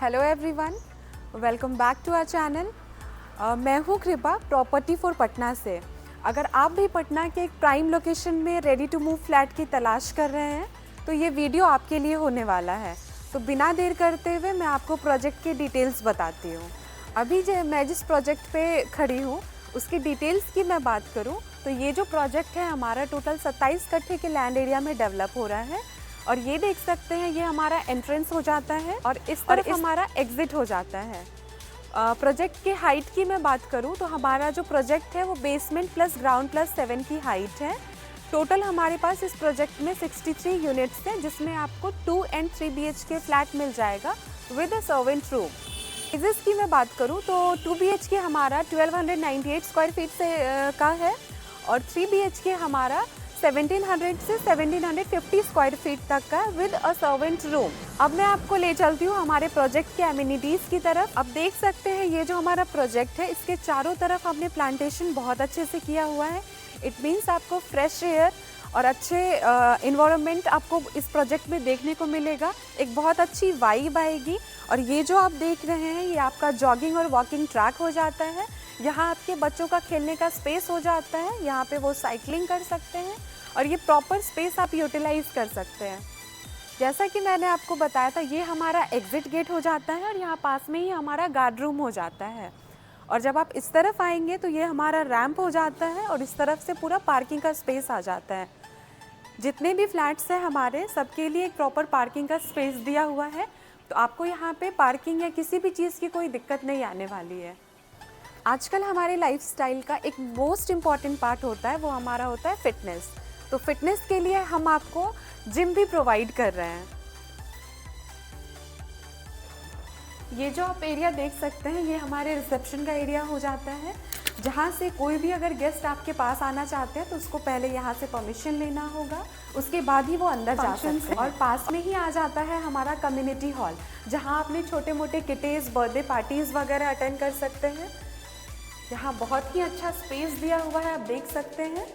Hello everyone, welcome back to our channel. मैं हूँ कृपा प्रॉपर्टी फॉर पटना से। अगर आप भी पटना के एक प्राइम लोकेशन में रेडी टू मूव फ्लैट की तलाश कर रहे हैं तो ये वीडियो आपके लिए होने वाला है। तो बिना देर करते हुए मैं आपको प्रोजेक्ट के डिटेल्स बताती हूँ। अभी मैं जिस प्रोजेक्ट पे खड़ी हूँ उसकी डिटेल्स की मैं बात करूँ तो ये जो प्रोजेक्ट है हमारा टोटल 27 कट्ठे के लैंड एरिया में डेवलप हो रहा है। और ये देख सकते हैं ये हमारा एंट्रेंस हो जाता है और इस तरफ हमारा एग्जिट हो जाता है। प्रोजेक्ट की हाइट की मैं बात करूं तो हमारा जो प्रोजेक्ट है वो बेसमेंट प्लस ग्राउंड प्लस 7 की हाइट है। टोटल हमारे पास इस प्रोजेक्ट में 63 यूनिट्स हैं जिसमें आपको 2 एंड 3 BHK फ्लैट मिल जाएगा with a servant room. Sizes की मैं बात करूं तो 2 BHK हमारा 1298 स्क्वायर फीट से का है और 3 BHK हमारा 1700 से 1750 स्क्वायर फीट तक का विद अ सर्वेंट रूम। अब मैं आपको ले चलती हूँ हमारे प्रोजेक्ट के एमिनिटीज़ की तरफ। अब देख सकते हैं ये जो हमारा प्रोजेक्ट है इसके चारों तरफ हमने प्लांटेशन बहुत अच्छे से किया हुआ है। इट मीन्स आपको फ्रेश एयर और अच्छे इन्वायरमेंट आपको इस प्रोजेक्ट में देखने को मिलेगा। एक बहुत अच्छी वाइब आएगी। और ये जो आप देख रहे हैं ये आपका जॉगिंग और वॉकिंग ट्रैक हो जाता है। यहाँ आपके बच्चों का खेलने का स्पेस हो जाता है, यहाँ पे वो साइकिलिंग कर सकते हैं और ये प्रॉपर स्पेस आप यूटिलाइज कर सकते हैं। जैसा कि मैंने आपको बताया था ये हमारा एग्जिट गेट हो जाता है और यहाँ पास में ही हमारा गार्ड रूम हो जाता है। और जब आप इस तरफ आएंगे तो ये हमारा रैंप हो जाता है और इस तरफ से पूरा पार्किंग का स्पेस आ जाता है। जितने भी फ्लैट्स हैं हमारे सबके लिए एक प्रॉपर पार्किंग का स्पेस दिया हुआ है, तो आपको यहाँ पे पार्किंग या किसी भी चीज़ की कोई दिक्कत नहीं आने वाली है। आजकल हमारे लाइफस्टाइल का एक मोस्ट इम्पॉर्टेंट पार्ट होता है वो हमारा होता है फिटनेस। तो फिटनेस के लिए हम आपको जिम भी प्रोवाइड कर रहे हैं। ये जो आप एरिया देख सकते हैं ये हमारे रिसेप्शन का एरिया हो जाता है, जहाँ से कोई भी अगर गेस्ट आपके पास आना चाहते हैं तो उसको पहले यहाँ से परमिशन लेना होगा, उसके बाद ही वो अंदर जा सकते हैं। और पास में ही आ जाता है हमारा कम्युनिटी हॉल, जहाँ अपने छोटे मोटे किटीज़ बर्थडे पार्टीज़ वगैरह अटेंड कर सकते हैं। यहाँ बहुत ही अच्छा स्पेस दिया हुआ है, आप देख सकते हैं।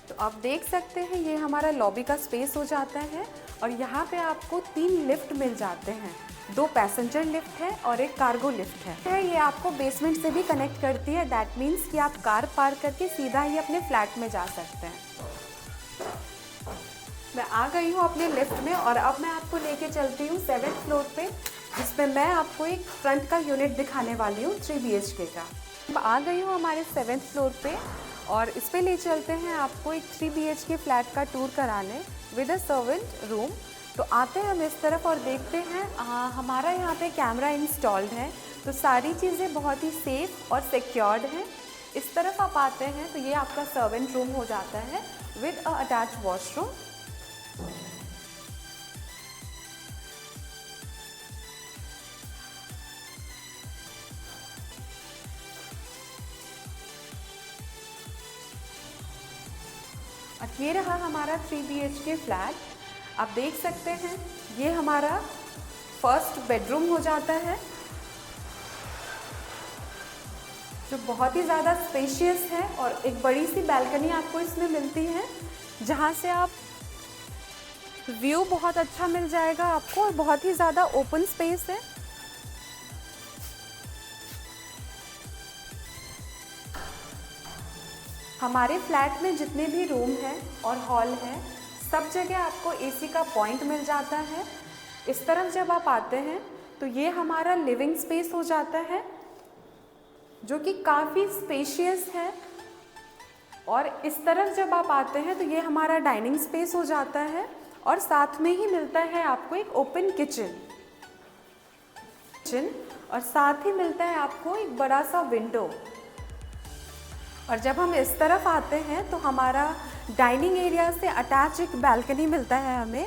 तो आप देख सकते हैं ये हमारा लॉबी का स्पेस हो जाता है और यहाँ पे आपको 3 लिफ्ट मिल जाते हैं। 2 पैसेंजर लिफ्ट है और एक कार्गो लिफ्ट है। ये आपको बेसमेंट से भी कनेक्ट करती है। दैट मीन्स कि आप कार पार्क करके सीधा ही अपने फ्लैट में जा सकते हैं। मैं आ गई हूँ अपने लिफ्ट में और अब मैं आपको लेके चलती हूँ 7th फ्लोर पे, जिसमें मैं आपको एक फ्रंट का यूनिट दिखाने वाली हूँ 3 BHK का। अब आ गई हूँ हमारे 7th फ्लोर पे और इस पे ले चलते हैं आपको एक 3 BHK फ्लैट का टूर कराने विद अ सर्वेंट रूम। तो आते हैं हम इस तरफ और देखते हैं हमारा यहाँ पे कैमरा इंस्टॉल्ड है, तो सारी चीज़ें बहुत ही सेफ और सिक्योर्ड हैं। इस तरफ आप आते हैं तो ये आपका सर्वेंट रूम हो जाता है विद अ अटैच वॉशरूम। और ये रहा हमारा 3 BHK फ्लैट। आप देख सकते हैं ये हमारा फर्स्ट बेडरूम हो जाता है, जो बहुत ही ज़्यादा स्पेशियस है और एक बड़ी सी बैल्कनी आपको इसमें मिलती है, जहाँ से आप व्यू बहुत अच्छा मिल जाएगा आपको और बहुत ही ज़्यादा ओपन स्पेस है। हमारे फ्लैट में जितने भी रूम हैं और हॉल हैं सब जगह आपको AC का पॉइंट मिल जाता है। इस तरफ जब आप आते हैं तो ये हमारा लिविंग स्पेस हो जाता है, जो कि काफ़ी स्पेशियस है। और इस तरफ जब आप आते हैं तो ये हमारा डाइनिंग स्पेस हो जाता है और साथ में ही मिलता है आपको एक ओपन किचन और साथ ही मिलता है आपको एक बड़ा सा विंडो। और जब हम इस तरफ आते हैं तो हमारा डाइनिंग एरिया से अटैच एक बैल्कनी मिलता है हमें।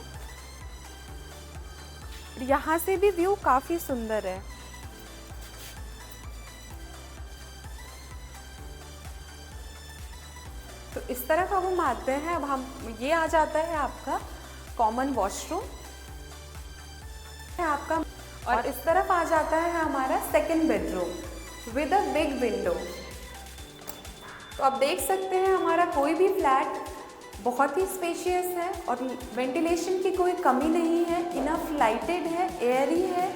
यहाँ से भी व्यू काफ़ी सुंदर है। तो इस तरफ अब हम आते हैं, अब हम ये आ जाता है आपका कॉमन वॉशरूम है आपका। और इस तरफ आ जाता है हमारा second bedroom with a big window. तो आप देख सकते हैं हमारा कोई भी फ्लैट बहुत ही स्पेशियस है और वेंटिलेशन की कोई कमी नहीं है, इनफ लाइटेड है, एयरी है।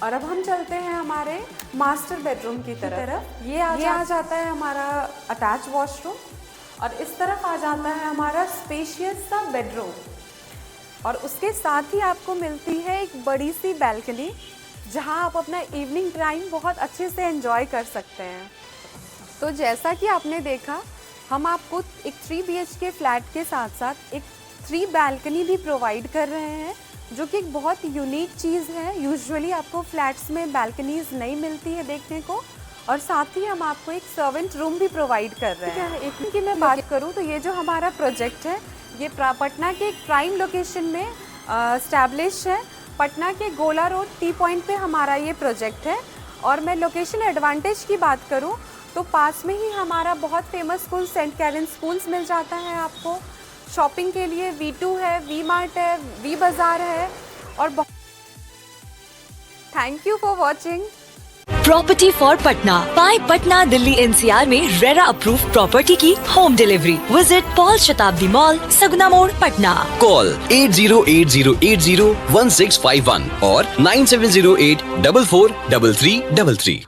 और अब हम चलते हैं हमारे मास्टर बेडरूम की तरफ। ये आ जाता है हमारा अटैच वॉशरूम और इस तरफ आ जाता है हमारा स्पेशियस सा बेडरूम। और उसके साथ ही आपको मिलती है एक बड़ी सी बैल्कनी जहां आप अपना इवनिंग टाइम बहुत अच्छे से एंजॉय कर सकते हैं। तो जैसा कि आपने देखा, हम आपको एक 3 BHK फ्लैट के साथ साथ एक 3 बैल्कनी भी प्रोवाइड कर रहे हैं, जो कि एक बहुत यूनिक चीज़ है। यूजुअली आपको फ्लैट्स में बैल्कनीज नहीं मिलती है देखने को। और साथ ही हम आपको एक सर्वेंट रूम भी प्रोवाइड कर रहे हैं। इतनी की मैं बात करूँ तो ये जो हमारा प्रोजेक्ट है, ये पटना के एक प्राइम लोकेशन में इस्टेब्लिश है। पटना के गोला रोड टी पॉइंट पे हमारा ये प्रोजेक्ट है। और मैं लोकेशन एडवांटेज की बात करूँ तो पास में ही हमारा बहुत famous school saint Karen schools मिल जाता है आपको। शॉपिंग के लिए V2 है, V मार्ट है, V बाज़ार है। और thank you for watching. Property for Patna by Patna Delhi NCR में रेरा अप्रूव प्रॉपर्टी की home delivery. Visit Paul Shatabdi mall, Saguna मोड़, पटना। कॉल 8080801651 और 9708443333।